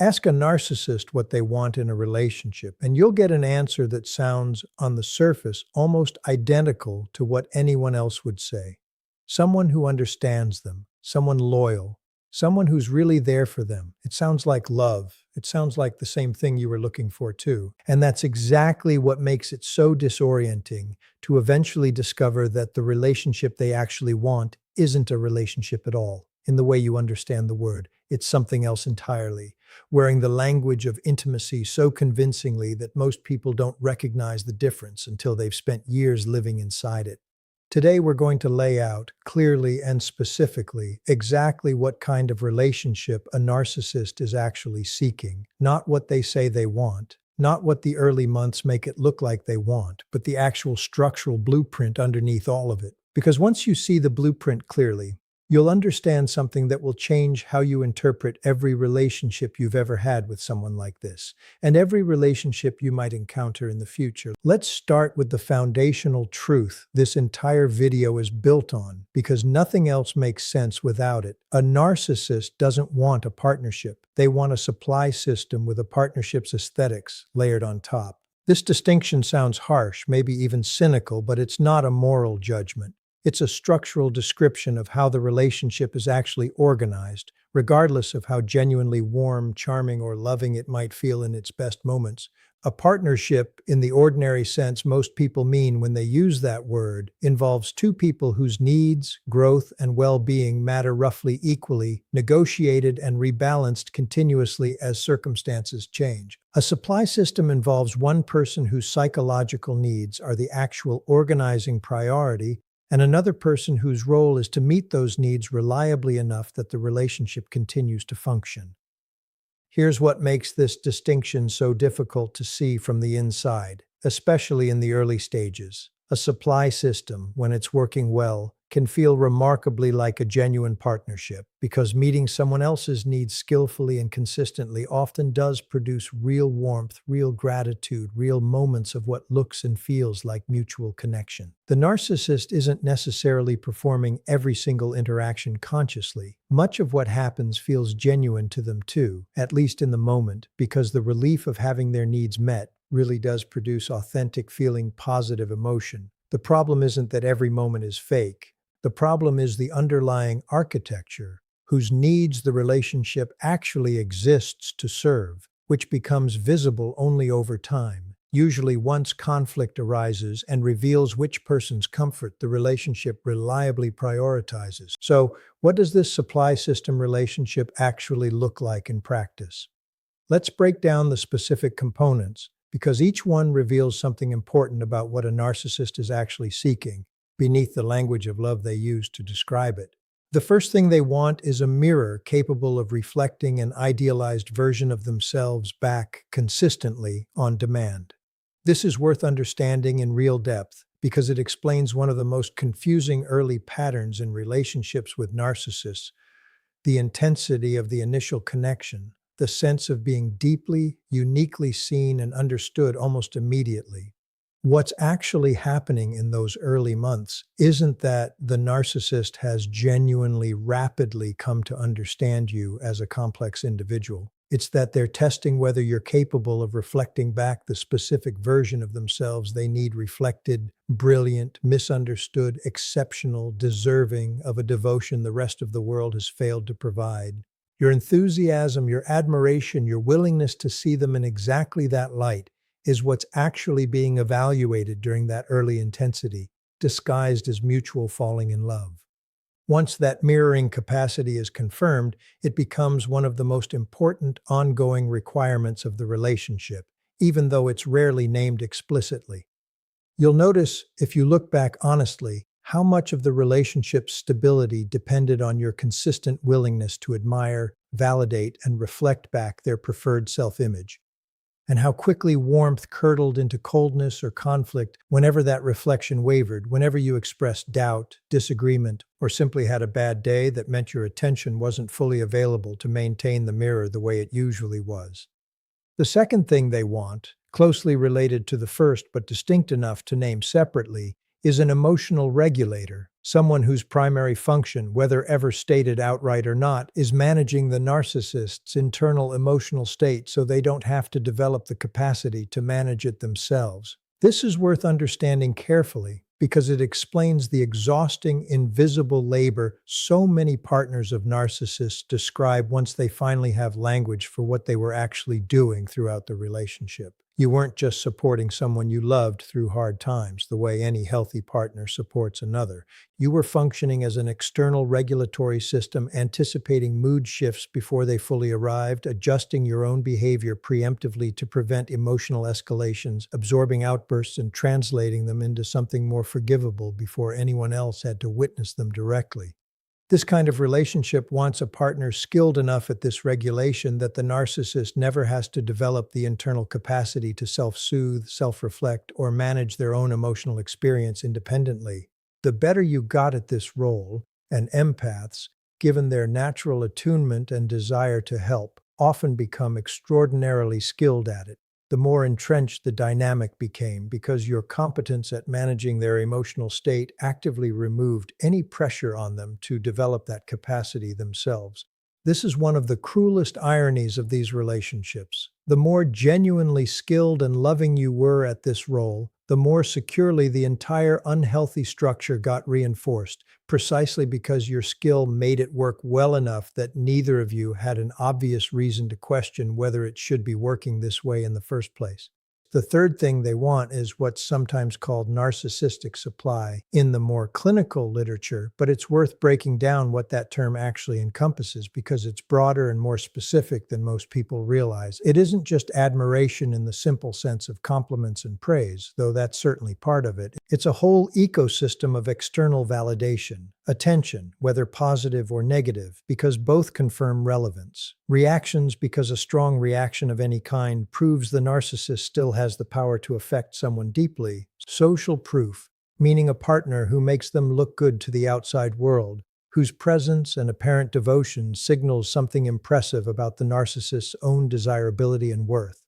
Ask a narcissist what they want in a relationship, and you'll get an answer that sounds, on the surface, almost identical to what anyone else would say. Someone who understands them, someone loyal, someone who's really there for them. It sounds like love. It sounds like the same thing you were looking for too. And that's exactly what makes it so disorienting to eventually discover that the relationship they actually want isn't a relationship at all, in the way you understand the word. It's something else entirely, wearing the language of intimacy so convincingly that most people don't recognize the difference until they've spent years living inside it. Today, we're going to lay out clearly and specifically exactly what kind of relationship a narcissist is actually seeking, not what they say they want, not what the early months make it look like they want, but the actual structural blueprint underneath all of it. Because once you see the blueprint clearly, you'll understand something that will change how you interpret every relationship you've ever had with someone like this, and every relationship you might encounter in the future. Let's start with the foundational truth this entire video is built on, because nothing else makes sense without it. A narcissist doesn't want a partnership. They want a supply system with a partnership's aesthetics layered on top. This distinction sounds harsh, maybe even cynical, but it's not a moral judgment. It's a structural description of how the relationship is actually organized, regardless of how genuinely warm, charming, or loving it might feel in its best moments. A partnership, in the ordinary sense most people mean when they use that word, involves two people whose needs, growth, and well-being matter roughly equally, negotiated and rebalanced continuously as circumstances change. A supply system involves one person whose psychological needs are the actual organizing priority, and another person whose role is to meet those needs reliably enough that the relationship continues to function. Here's what makes this distinction so difficult to see from the inside, especially in the early stages. A supply system, when it's working well, can feel remarkably like a genuine partnership, because meeting someone else's needs skillfully and consistently often does produce real warmth, real gratitude, real moments of what looks and feels like mutual connection. The narcissist isn't necessarily performing every single interaction consciously. Much of what happens feels genuine to them too, at least in the moment, because the relief of having their needs met really does produce authentic feeling, positive emotion. The problem isn't that every moment is fake. The problem is the underlying architecture, whose needs the relationship actually exists to serve, which becomes visible only over time, usually once conflict arises and reveals which person's comfort the relationship reliably prioritizes. So, what does this supply system relationship actually look like in practice? Let's break down the specific components, because each one reveals something important about what a narcissist is actually seeking, beneath the language of love they use to describe it. The first thing they want is a mirror capable of reflecting an idealized version of themselves back consistently on demand. This is worth understanding in real depth because it explains one of the most confusing early patterns in relationships with narcissists: the intensity of the initial connection, the sense of being deeply, uniquely seen and understood almost immediately. What's actually happening in those early months isn't that the narcissist has genuinely, rapidly come to understand you as a complex individual. It's that they're testing whether you're capable of reflecting back the specific version of themselves they need reflected: brilliant, misunderstood, exceptional, deserving of a devotion the rest of the world has failed to provide. Your enthusiasm, your admiration, your willingness to see them in exactly that light is what's actually being evaluated during that early intensity, disguised as mutual falling in love. Once that mirroring capacity is confirmed, it becomes one of the most important ongoing requirements of the relationship, even though it's rarely named explicitly. You'll notice, if you look back honestly, how much of the relationship's stability depended on your consistent willingness to admire, validate, and reflect back their preferred self-image, and how quickly warmth curdled into coldness or conflict whenever that reflection wavered, whenever you expressed doubt, disagreement, or simply had a bad day that meant your attention wasn't fully available to maintain the mirror the way it usually was. The second thing they want, closely related to the first but distinct enough to name separately, is an emotional regulator, someone whose primary function, whether ever stated outright or not, is managing the narcissist's internal emotional state so they don't have to develop the capacity to manage it themselves. This is worth understanding carefully because it explains the exhausting, invisible labor so many partners of narcissists describe once they finally have language for what they were actually doing throughout the relationship. You weren't just supporting someone you loved through hard times, the way any healthy partner supports another. You were functioning as an external regulatory system, anticipating mood shifts before they fully arrived, adjusting your own behavior preemptively to prevent emotional escalations, absorbing outbursts and translating them into something more forgivable before anyone else had to witness them directly. This kind of relationship wants a partner skilled enough at this regulation that the narcissist never has to develop the internal capacity to self-soothe, self-reflect, or manage their own emotional experience independently. The better you got at this role, and empaths, given their natural attunement and desire to help, often become extraordinarily skilled at it. The more entrenched the dynamic became because your competence at managing their emotional state actively removed any pressure on them to develop that capacity themselves. This is one of the cruelest ironies of these relationships. The more genuinely skilled and loving you were at this role, the more securely the entire unhealthy structure got reinforced, precisely because your skill made it work well enough that neither of you had an obvious reason to question whether it should be working this way in the first place. The third thing they want is what's sometimes called narcissistic supply in the more clinical literature, but it's worth breaking down what that term actually encompasses because it's broader and more specific than most people realize. It isn't just admiration in the simple sense of compliments and praise, though that's certainly part of it. It's a whole ecosystem of external validation, attention, whether positive or negative, because both confirm relevance. Reactions, because a strong reaction of any kind proves the narcissist still has the power to affect someone deeply. Social proof, meaning a partner who makes them look good to the outside world, whose presence and apparent devotion signals something impressive about the narcissist's own desirability and worth.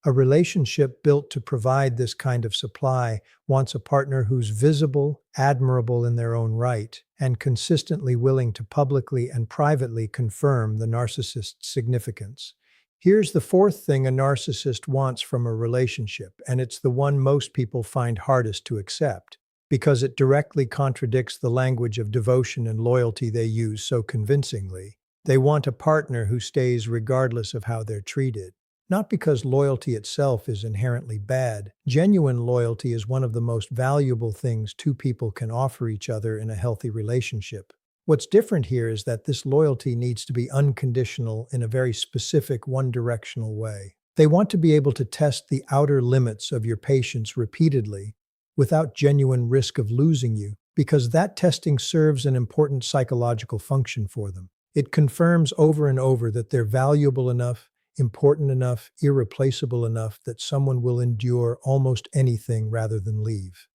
A relationship built to provide this kind of supply wants a partner who's visible, admirable in their own right, and consistently willing to publicly and privately confirm the narcissist's significance. Here's the fourth thing a narcissist wants from a relationship, and it's the one most people find hardest to accept, because it directly contradicts the language of devotion and loyalty they use so convincingly. They want a partner who stays regardless of how they're treated. Not because loyalty itself is inherently bad. Genuine loyalty is one of the most valuable things two people can offer each other in a healthy relationship. What's different here is that this loyalty needs to be unconditional in a very specific, one-directional way. They want to be able to test the outer limits of your patience repeatedly without genuine risk of losing you, because that testing serves an important psychological function for them. It confirms over and over that they're valuable enough, important enough, irreplaceable enough that someone will endure almost anything rather than leave.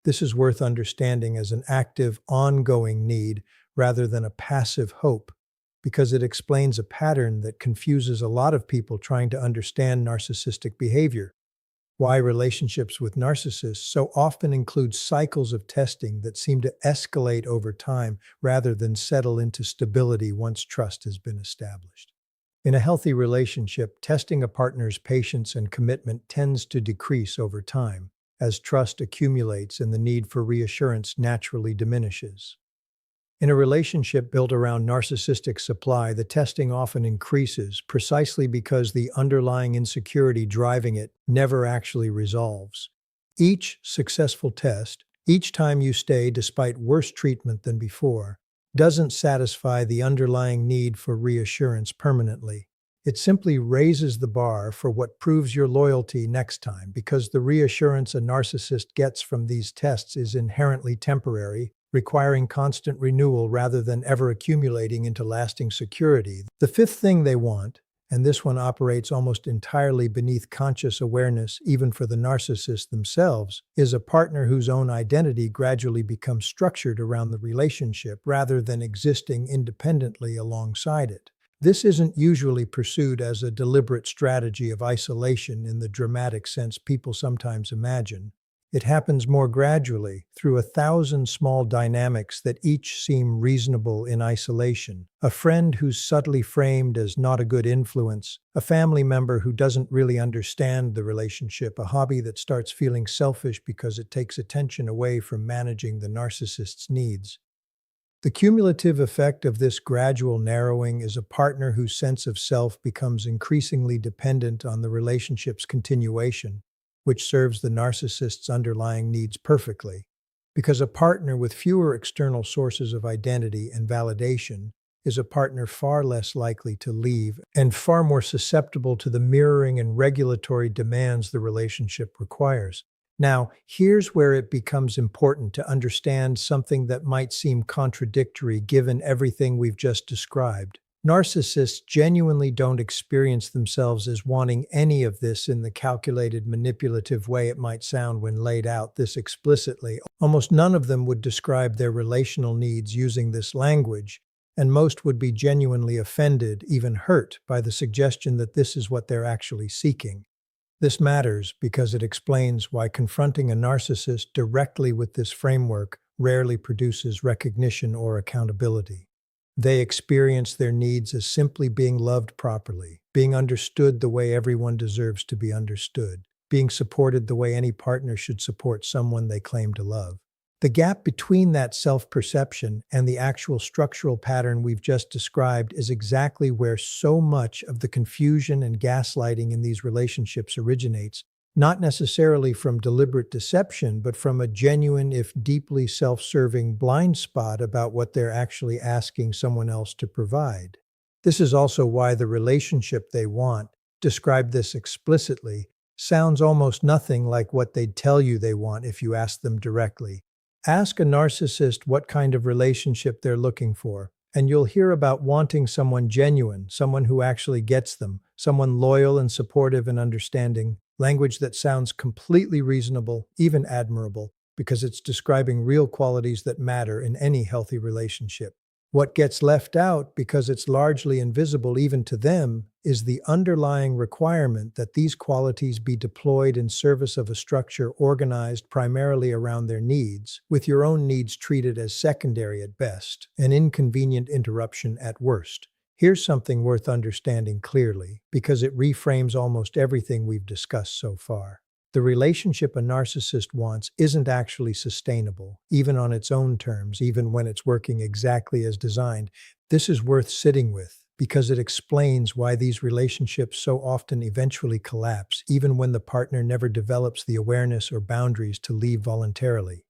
This is worth understanding as an active, ongoing need rather than a passive hope, because it explains a pattern that confuses a lot of people trying to understand narcissistic behavior. Why relationships with narcissists so often include cycles of testing that seem to escalate over time rather than settle into stability once trust has been established. In a healthy relationship, testing a partner's patience and commitment tends to decrease over time, as trust accumulates and the need for reassurance naturally diminishes. In a relationship built around narcissistic supply, the testing often increases precisely because the underlying insecurity driving it never actually resolves. Each successful test, each time you stay despite worse treatment than before, doesn't satisfy the underlying need for reassurance permanently. It simply raises the bar for what proves your loyalty next time, because the reassurance a narcissist gets from these tests is inherently temporary, requiring constant renewal rather than ever accumulating into lasting security. The fifth thing they want, and this one operates almost entirely beneath conscious awareness even for the narcissists themselves, is a partner whose own identity gradually becomes structured around the relationship rather than existing independently alongside it. This isn't usually pursued as a deliberate strategy of isolation in the dramatic sense people sometimes imagine. It happens more gradually, through 1,000 small dynamics that each seem reasonable in isolation. A friend who's subtly framed as not a good influence, a family member who doesn't really understand the relationship, a hobby that starts feeling selfish because it takes attention away from managing the narcissist's needs. The cumulative effect of this gradual narrowing is a partner whose sense of self becomes increasingly dependent on the relationship's continuation, which serves the narcissist's underlying needs perfectly. Because a partner with fewer external sources of identity and validation is a partner far less likely to leave and far more susceptible to the mirroring and regulatory demands the relationship requires. Now, here's where it becomes important to understand something that might seem contradictory given everything we've just described. Narcissists genuinely don't experience themselves as wanting any of this in the calculated, manipulative way it might sound when laid out this explicitly. Almost none of them would describe their relational needs using this language, and most would be genuinely offended, even hurt, by the suggestion that this is what they're actually seeking. This matters because it explains why confronting a narcissist directly with this framework rarely produces recognition or accountability. They experience their needs as simply being loved properly, being understood the way everyone deserves to be understood, being supported the way any partner should support someone they claim to love. The gap between that self-perception and the actual structural pattern we've just described is exactly where so much of the confusion and gaslighting in these relationships originates, not necessarily from deliberate deception, but from a genuine, if deeply self-serving, blind spot about what they're actually asking someone else to provide. This is also why the relationship they want, described this explicitly, sounds almost nothing like what they'd tell you they want if you asked them directly. Ask a narcissist what kind of relationship they're looking for, and you'll hear about wanting someone genuine, someone who actually gets them, someone loyal and supportive and understanding, language that sounds completely reasonable, even admirable, because it's describing real qualities that matter in any healthy relationship. What gets left out, because it's largely invisible even to them, is the underlying requirement that these qualities be deployed in service of a structure organized primarily around their needs, with your own needs treated as secondary at best, an inconvenient interruption at worst. Here's something worth understanding clearly, because it reframes almost everything we've discussed so far. The relationship a narcissist wants isn't actually sustainable, even on its own terms, even when it's working exactly as designed. This is worth sitting with, because it explains why these relationships so often eventually collapse, even when the partner never develops the awareness or boundaries to leave voluntarily.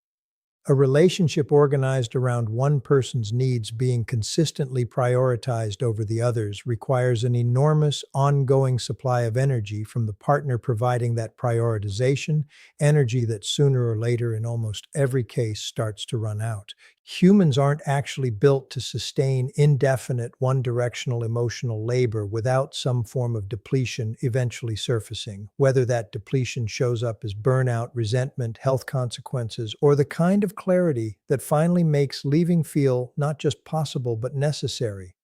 A relationship organized around one person's needs being consistently prioritized over the others requires an enormous, ongoing supply of energy from the partner providing that prioritization, energy that sooner or later, in almost every case, starts to run out. Humans aren't actually built to sustain indefinite, one-directional emotional labor without some form of depletion eventually surfacing, whether that depletion shows up as burnout, resentment, health consequences, or the kind of clarity that finally makes leaving feel not just possible but necessary.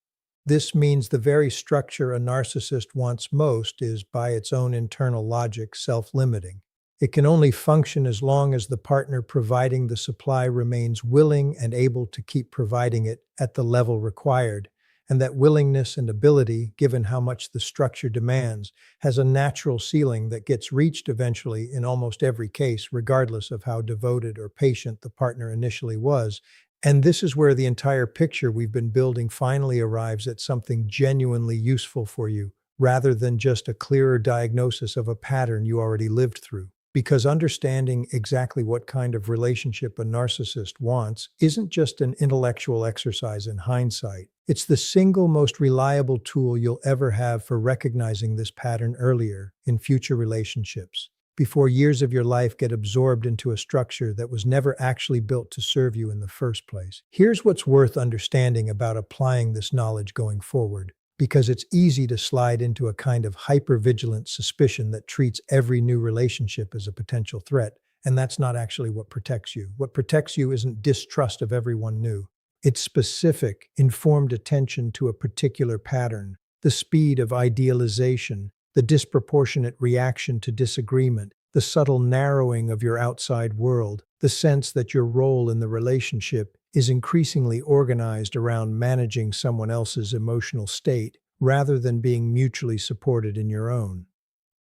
This means the very structure a narcissist wants most is, by its own internal logic, self-limiting. It can only function as long as the partner providing the supply remains willing and able to keep providing it at the level required, and that willingness and ability, given how much the structure demands, has a natural ceiling that gets reached eventually in almost every case, regardless of how devoted or patient the partner initially was. And this is where the entire picture we've been building finally arrives at something genuinely useful for you, rather than just a clearer diagnosis of a pattern you already lived through. Because understanding exactly what kind of relationship a narcissist wants isn't just an intellectual exercise in hindsight. It's the single most reliable tool you'll ever have for recognizing this pattern earlier in future relationships, before years of your life get absorbed into a structure that was never actually built to serve you in the first place. Here's what's worth understanding about applying this knowledge going forward, because it's easy to slide into a kind of hyper-vigilant suspicion that treats every new relationship as a potential threat, and that's not actually what protects you. What protects you isn't distrust of everyone new. It's specific, informed attention to a particular pattern, the speed of idealization, the disproportionate reaction to disagreement, the subtle narrowing of your outside world, the sense that your role in the relationship is increasingly organized around managing someone else's emotional state rather than being mutually supported in your own.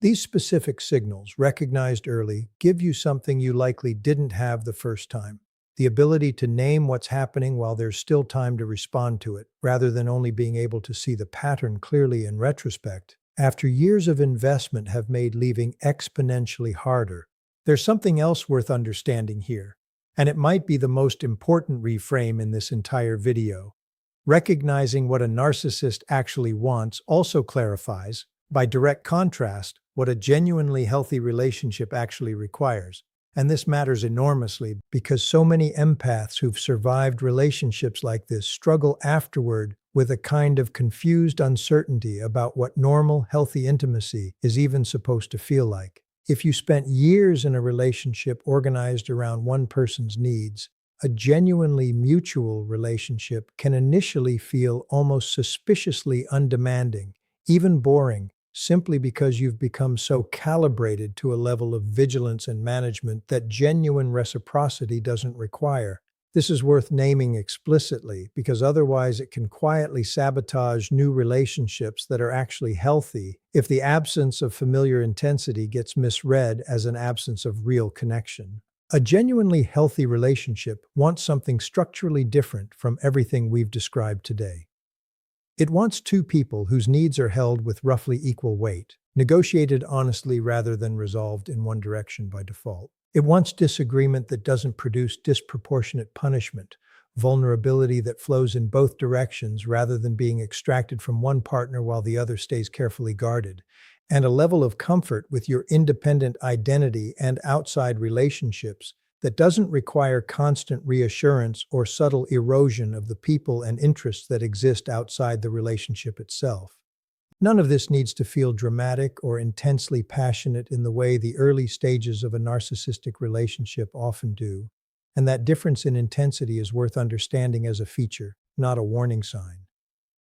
These specific signals, recognized early, give you something you likely didn't have the first time: the ability to name what's happening while there's still time to respond to it, rather than only being able to see the pattern clearly in retrospect, after years of investment have made leaving exponentially harder. There's something else worth understanding here, and it might be the most important reframe in this entire video. Recognizing what a narcissist actually wants also clarifies, by direct contrast, what a genuinely healthy relationship actually requires. And this matters enormously because so many empaths who've survived relationships like this struggle afterward with a kind of confused uncertainty about what normal, healthy intimacy is even supposed to feel like. If you spent years in a relationship organized around one person's needs, a genuinely mutual relationship can initially feel almost suspiciously undemanding, even boring, simply because you've become so calibrated to a level of vigilance and management that genuine reciprocity doesn't require. This is worth naming explicitly because otherwise it can quietly sabotage new relationships that are actually healthy if the absence of familiar intensity gets misread as an absence of real connection. A genuinely healthy relationship wants something structurally different from everything we've described today. It wants two people whose needs are held with roughly equal weight, negotiated honestly rather than resolved in one direction by default. It wants disagreement that doesn't produce disproportionate punishment, vulnerability that flows in both directions rather than being extracted from one partner while the other stays carefully guarded, and a level of comfort with your independent identity and outside relationships that doesn't require constant reassurance or subtle erosion of the people and interests that exist outside the relationship itself. None of this needs to feel dramatic or intensely passionate in the way the early stages of a narcissistic relationship often do, and that difference in intensity is worth understanding as a feature, not a warning sign.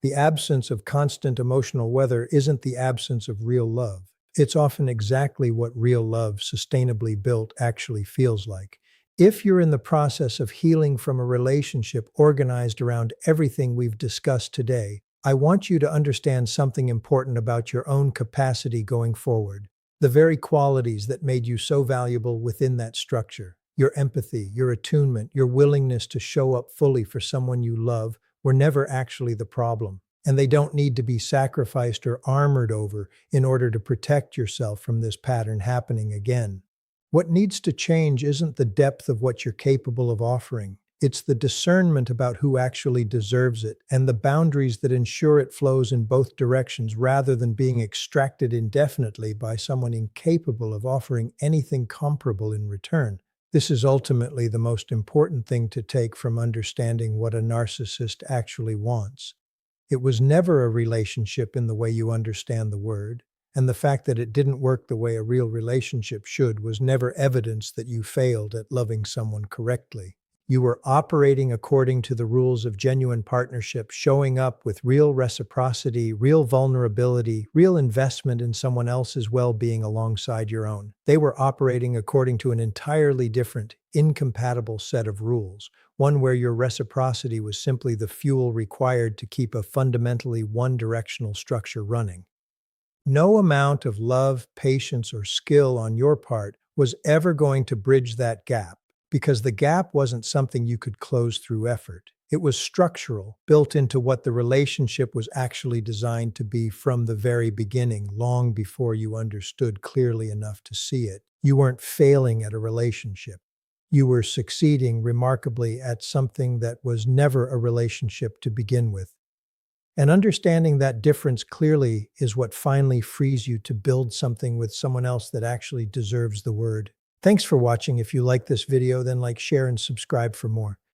The absence of constant emotional weather isn't the absence of real love. It's often exactly what real love, sustainably built, actually feels like. If you're in the process of healing from a relationship organized around everything we've discussed today, I want you to understand something important about your own capacity going forward. The very qualities that made you so valuable within that structure, your empathy, your attunement, your willingness to show up fully for someone you love, were never actually the problem. And they don't need to be sacrificed or armored over in order to protect yourself from this pattern happening again. What needs to change isn't the depth of what you're capable of offering. It's the discernment about who actually deserves it and the boundaries that ensure it flows in both directions rather than being extracted indefinitely by someone incapable of offering anything comparable in return. This is ultimately the most important thing to take from understanding what a narcissist actually wants. It was never a relationship in the way you understand the word, and the fact that it didn't work the way a real relationship should was never evidence that you failed at loving someone correctly. You were operating according to the rules of genuine partnership, showing up with real reciprocity, real vulnerability, real investment in someone else's well-being alongside your own. They were operating according to an entirely different, incompatible set of rules, one where your reciprocity was simply the fuel required to keep a fundamentally one-directional structure running. No amount of love, patience, or skill on your part was ever going to bridge that gap, because the gap wasn't something you could close through effort. It was structural, built into what the relationship was actually designed to be from the very beginning, long before you understood clearly enough to see it. You weren't failing at a relationship. You were succeeding remarkably at something that was never a relationship to begin with. And understanding that difference clearly is what finally frees you to build something with someone else that actually deserves the word. Thanks for watching. If you like this video, then like, share, and subscribe for more.